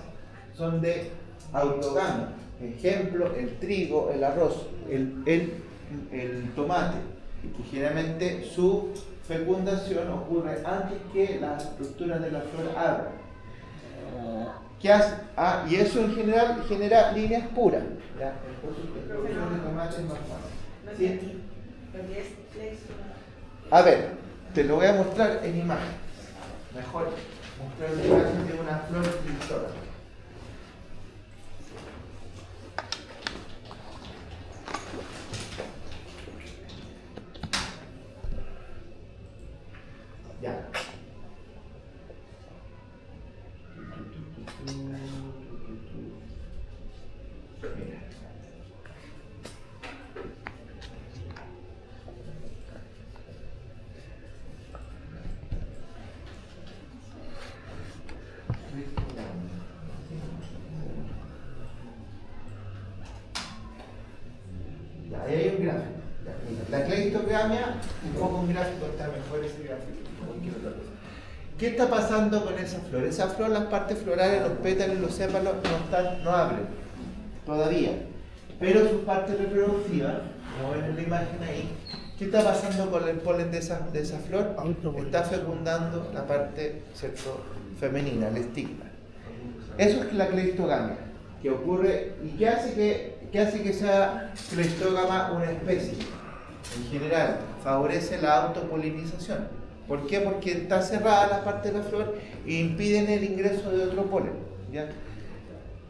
A: son de autogamia. Ejemplo, el trigo, el arroz, el tomate. Y generalmente su fecundación ocurre antes que las estructuras de la flor abran. ¿Qué hace? Y eso en general genera líneas puras. ¿Ya? Entonces, la producción de tomate es más fácil. ¿Sí? A ver, te lo voy a mostrar en imagen. Mejor mostrar una imagen de una flor cleistógama. Ya. Mira. Ya, ahí hay un gráfico. La cleistogamia, un poco un gráfico, está mejor ese gráfico. ¿Qué está pasando con esa flor? Esa flor, las partes florales, los pétalos y los sépalos no abren todavía. Pero sus partes reproductivas, como ven en la imagen ahí, ¿qué está pasando con el polen de esa flor? Está fecundando la parte, ¿cierto?, femenina, el estigma. Eso es la cleistogamia, que ocurre y ¿qué hace que sea cleistógama una especie? En general, favorece la autopolinización. ¿Por qué? Porque está cerrada la parte de la flor e impiden el ingreso de otro polen. ¿Ya?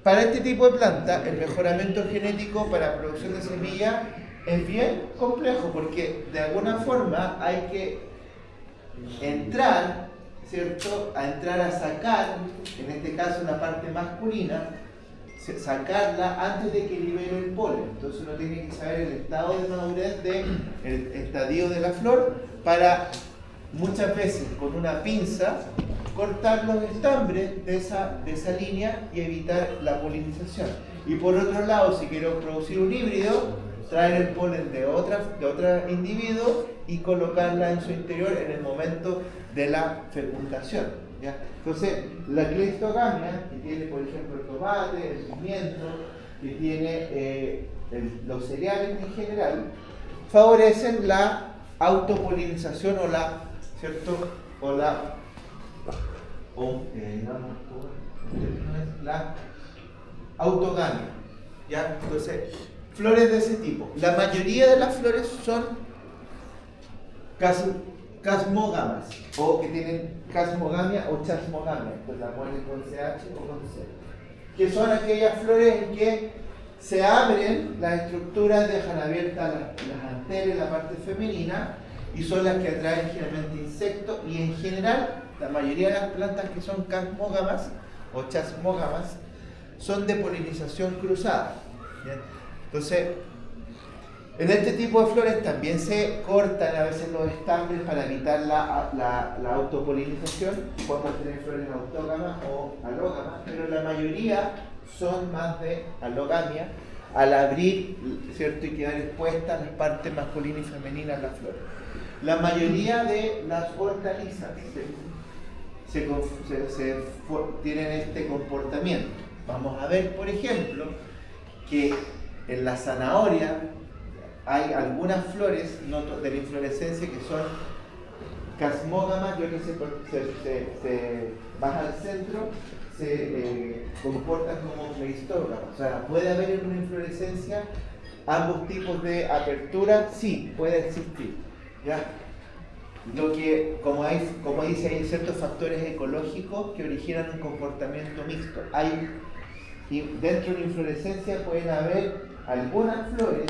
A: Para este tipo de planta, el mejoramiento genético para producción de semilla es bien complejo, porque de alguna forma hay que entrar, ¿cierto? A entrar a sacar, en este caso la parte masculina, sacarla antes de que libere el polen. Entonces uno tiene que saber el estado de madurez del estadio de la flor para muchas veces con una pinza cortar los estambres de esa línea y evitar la polinización. Y por otro lado, si quiero producir un híbrido, traer el polen de otro individuo y colocarla en su interior en el momento de la fecundación. ¿Ya? Entonces, la cleistogamia, que tiene por ejemplo el tomate, el pimiento, que tiene los cereales en general, favorecen la autopolinización o la, ¿cierto? La autogamia. ¿Ya? Entonces, flores de ese tipo. La mayoría de las flores son casmógamas, o que tienen casmogamia o chasmogamia, pues la ponen con CH o con C, que son aquellas flores en que se abren las estructuras, dejan abiertas las anteras, la parte femenina, y son las que atraen generalmente insectos, y en general la mayoría de las plantas que son casmógamas o chasmógamas son de polinización cruzada. ¿Bien? Entonces, en este tipo de flores también se cortan a veces los estambres para evitar la autopolinización. Podemos tener flores autógamas o alógamas, pero la mayoría son más de alogamia al abrir, ¿cierto?, y quedar expuestas las partes masculinas y femeninas de la flor. La mayoría de las hortalizas tienen este comportamiento. Vamos a ver, por ejemplo, que en la zanahoria hay algunas flores de la inflorescencia que son casmógamas, yo que se baja al centro, se comportan como cleistógamas. O sea, ¿puede haber en una inflorescencia ambos tipos de apertura? Sí, puede existir. ¿Ya? Lo que, como dice, hay ciertos factores ecológicos que originan un comportamiento mixto. Y dentro de una inflorescencia pueden haber algunas flores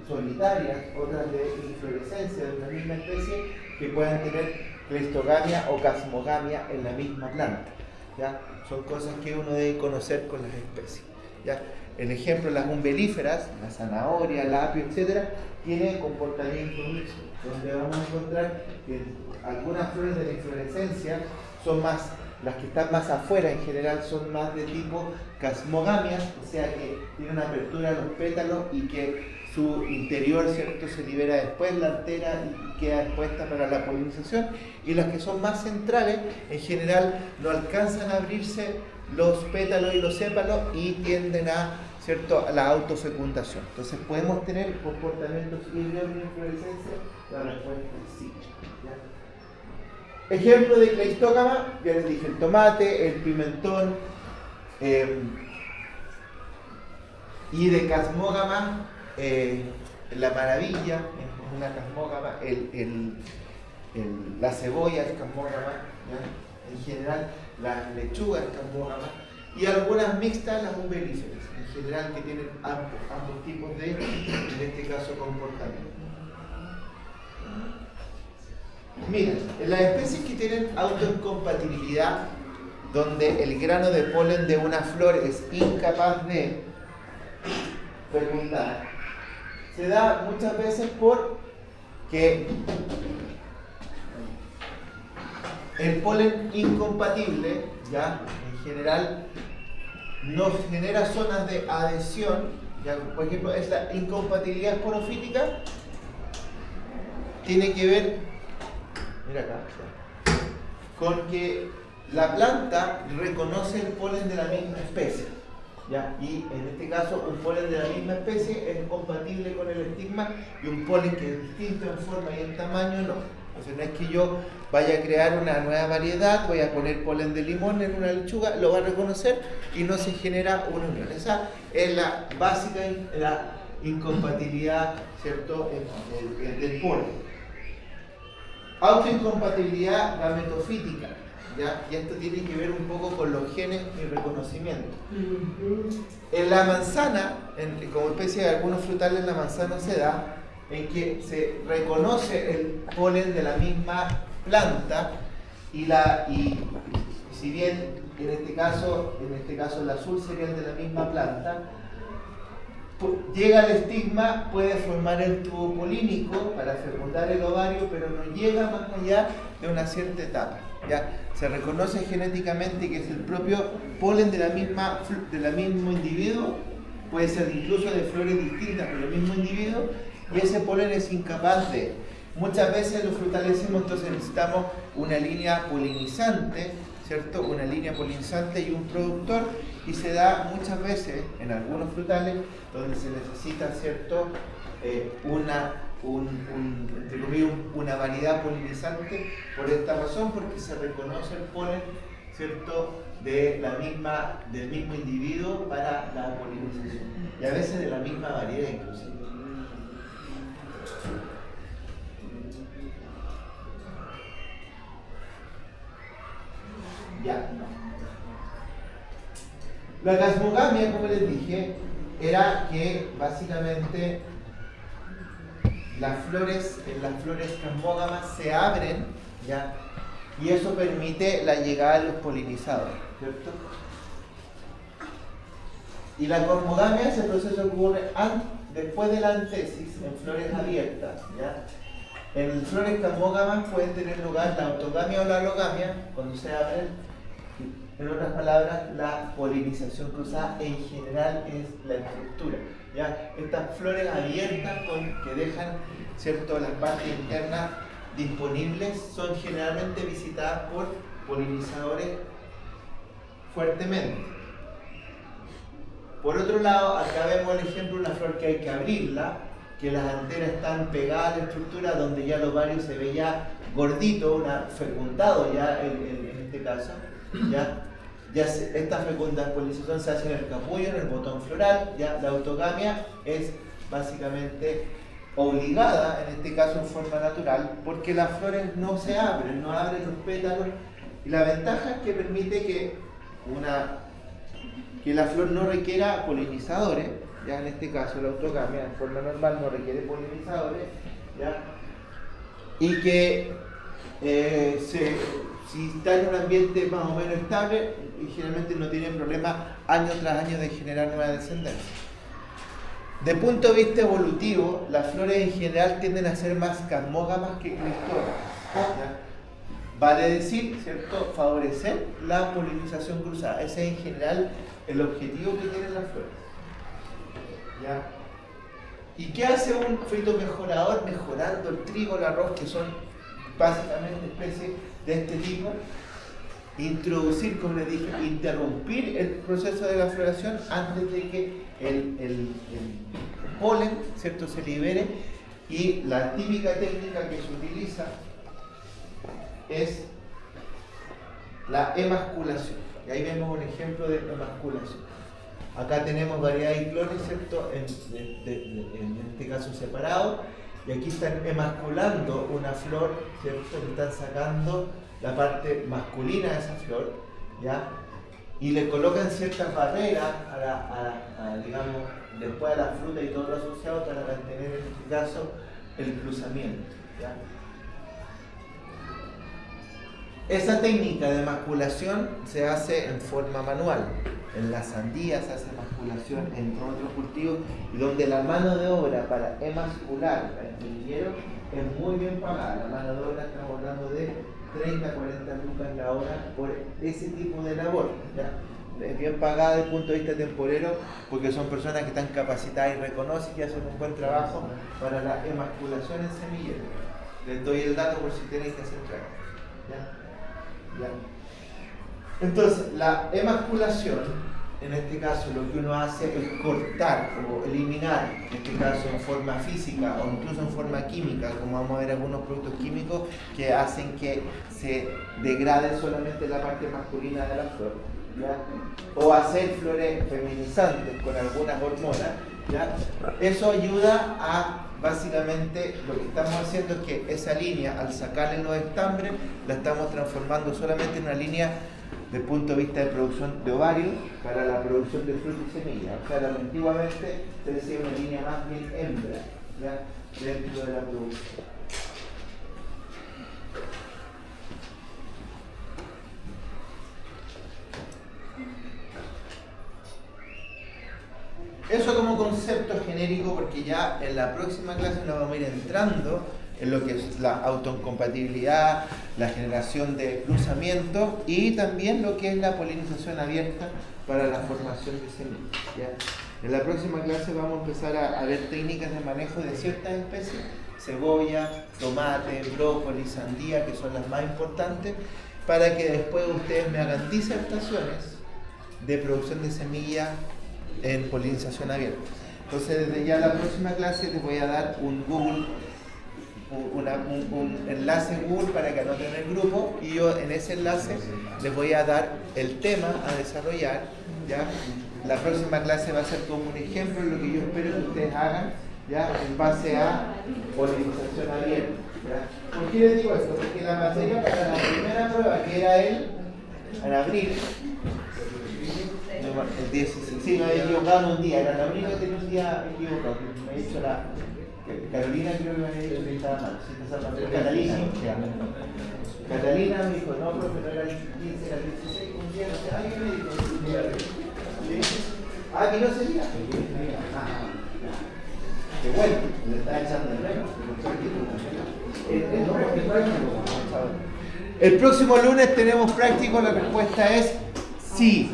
A: solitarias, otras de inflorescencia de una misma especie, que puedan tener cleistogamia o casmogamia en la misma planta. ¿Ya? Son cosas que uno debe conocer con las especies. ¿Ya? El ejemplo, las umbelíferas, la zanahoria, el apio, etc., tienen comportamiento mixto, donde vamos a encontrar que algunas flores de la inflorescencia son más, las que están más afuera en general son más de tipo casmogamias, o sea que tienen una apertura a los pétalos y que su interior, ¿cierto?, se libera después la antera y queda expuesta para la polinización, y las que son más centrales en general no alcanzan a abrirse los pétalos y los sépalos y tienden a, ¿cierto?, a la autofecundación. Entonces podemos tener comportamientos híbridos en inflorescencia. La respuesta es sí. ¿Ya? Ejemplo de cleistógama, ya les dije, el tomate, el pimentón, y de casmógama, la maravilla es una casmógama, la cebolla es casmógama, ¿ya? En general la lechuga es casmógama, y algunas mixtas las umbelíferas, en general que tienen ambos tipos de, en este caso, comportamiento. Mira, en las especies que tienen autoincompatibilidad, donde el grano de polen de una flor es incapaz de fecundar, se da muchas veces por que el polen incompatible, ya en general, nos genera zonas de adhesión, ya, por ejemplo, esta incompatibilidad esporofítica tiene que ver, mira acá, con que la planta reconoce el polen de la misma especie, ¿ya? Y en este caso un polen de la misma especie es compatible con el estigma, y un polen que es distinto en forma y en tamaño no. Entonces no es que yo vaya a crear una nueva variedad, voy a poner polen de limón en una lechuga, lo va a reconocer y no se genera una unión. Esa es la básica, la incompatibilidad, ¿cierto?, del polen. Autoincompatibilidad gametofítica, ¿ya? Y esto tiene que ver un poco con los genes y reconocimiento. En la manzana, como especie de algunos frutales, la manzana se da en que se reconoce el polen de la misma planta y si bien en este caso el azul sería el de la misma planta, llega al estigma, puede formar el tubo polínico para fecundar el ovario, pero no llega más allá de una cierta etapa. ¿Ya? Se reconoce genéticamente que es el propio polen del mismo individuo, puede ser incluso de flores distintas, pero el mismo individuo, y ese polen es incapaz de. Muchas veces los frutales decimos, entonces necesitamos una línea polinizante, ¿cierto? Una línea polinizante y un productor, y se da muchas veces en algunos frutales donde se necesita, ¿cierto?, entre comillas, una variedad polinizante por esta razón, porque se reconoce el polen, ¿cierto?, del mismo individuo para la polinización, y a veces de la misma variedad inclusive. Ya, no. La casmogamia, como les dije, era que básicamente las flores casmógamas se abren, ¿ya? Y eso permite la llegada de los polinizadores, ¿cierto? Y la cosmogamia, ese proceso ocurre después de la antesis en flores abiertas, ¿ya? En flores casmógamas pueden tener lugar la autogamia o la alogamia cuando se abren. En otras palabras, la polinización cruzada en general es la estructura, ¿ya? Estas flores abiertas que dejan, ¿cierto?, las partes internas disponibles son generalmente visitadas por polinizadores fuertemente. Por otro lado, acá vemos el ejemplo de una flor que hay que abrirla, que las anteras están pegadas a la estructura, donde ya el ovario se ve ya gordito, fecundado ya en este caso, ¿ya? Esta polinización se hace en el capullo, en el botón floral, ¿ya? La autogamia es básicamente obligada, en este caso en forma natural, porque las flores no se abren, no abren los pétalos, y la ventaja es que permite que la flor no requiera polinizadores, ya en este caso la autogamia en forma normal no requiere polinizadores, ¿ya? Y que si está en un ambiente más o menos estable, y generalmente no tiene problema año tras año de generar nueva descendencia. De punto de vista evolutivo, las flores en general tienden a ser más casmógamas que cristógamas. ¿Ya? Vale decir, ¿cierto?, favorecer la polinización cruzada. Ese es en general el objetivo que tienen las flores. ¿Ya? ¿Y qué hace un fitomejorador mejorando el trigo, el arroz, que son básicamente especies de este tipo? Introducir, como les dije, interrumpir el proceso de la floración antes de que el polen, ¿cierto?, se libere, y la típica técnica que se utiliza es la emasculación. Y ahí vemos un ejemplo de emasculación. Acá tenemos variedad de clones, ¿cierto?, en este caso separados, y aquí están emasculando una flor, ¿cierto?, le están sacando la parte masculina de esa flor, ¿ya? Y le colocan ciertas barreras digamos, después a la fruta y todo lo asociado para mantener en este caso el cruzamiento, ¿ya? Esa técnica de emasculación se hace en forma manual. En la sandía se hace emasculación, entre otros cultivos, y donde la mano de obra para emascular el semillero es muy bien pagada. La mano de obra, estamos hablando de 30, 40 lucas la hora por ese tipo de labor, ¿ya? Es bien pagada desde el punto de vista temporero, porque son personas que están capacitadas y reconocen que hacen un buen trabajo para la emasculación en semillero. Les doy el dato por si tenéis que hacer práctica, ¿ya? ¿Ya? Entonces, la emasculación, en este caso lo que uno hace es cortar o eliminar, en este caso en forma física o incluso en forma química, como vamos a ver algunos productos químicos que hacen que se degrade solamente la parte masculina de la flor, ¿ya? O hacer flores feminizantes con algunas hormonas, ¿ya? Eso ayuda a, básicamente, lo que estamos haciendo es que esa línea, al sacarle los estambres, la estamos transformando solamente en una línea desde el punto de vista de producción de ovarios para la producción de frutos y semillas. O sea, antiguamente se decía una línea más bien hembra, ¿ya?, dentro de la producción. Eso como concepto genérico, porque ya en la próxima clase nos vamos a ir entrando en lo que es la autocompatibilidad, la generación de cruzamiento y también lo que es la polinización abierta para la formación de semillas, ¿ya? En la próxima clase vamos a empezar a ver técnicas de manejo de ciertas especies, cebolla, tomate, brócoli, sandía, que son las más importantes, para que después ustedes me hagan disertaciones de producción de semillas en polinización abierta. Entonces, desde ya la próxima clase les voy a dar un Google, un enlace Google para que anoten el grupo, y yo en ese enlace les voy a dar el tema a desarrollar, ¿ya? La próxima clase va a ser como un ejemplo de lo que yo espero que ustedes hagan, ¿ya?, en base a polinización abierta, ¿ya? ¿Por qué les digo esto? Porque la materia para la primera prueba, que era en abril, el 16, sí, me había equivocado un día, era la única que tenía un día equivocado, me ha dicho Carolina, creo que me había dicho que estaba mal, Catalina, Catalina me dijo, no, profe, no era el 15, era el 16, un día, no sé, alguien me dijo, un día, ah, que no sería, qué bueno, le está echando de menos, el próximo lunes tenemos práctico, la respuesta es sí,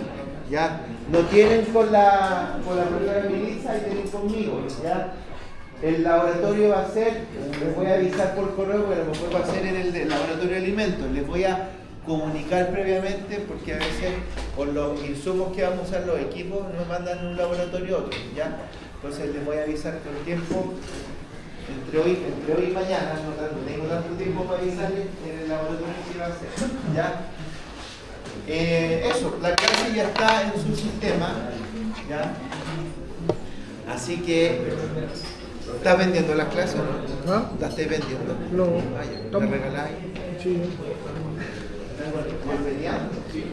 A: ¿ya? No tienen con la profesora Melissa y tienen conmigo, ¿ya? El laboratorio va a ser, les voy a avisar por correo, pero a lo mejor va a ser en el laboratorio de alimentos. Les voy a comunicar previamente, porque a veces con los insumos que vamos a usar, los equipos nos mandan de un laboratorio a otro, ¿ya? Entonces les voy a avisar con tiempo, entre hoy y mañana, no tengo tanto tiempo para avisarles en el laboratorio que va a ser, ¿ya? Eso, la clase ya está en su sistema, ¿ya? Así que, ¿estás vendiendo las clases o no?
C: ¿Ah?
A: ¿Las estás vendiendo?
C: No.
A: Ah, ¿me regaláis?
C: Sí.
A: ¿Volverían? Sí.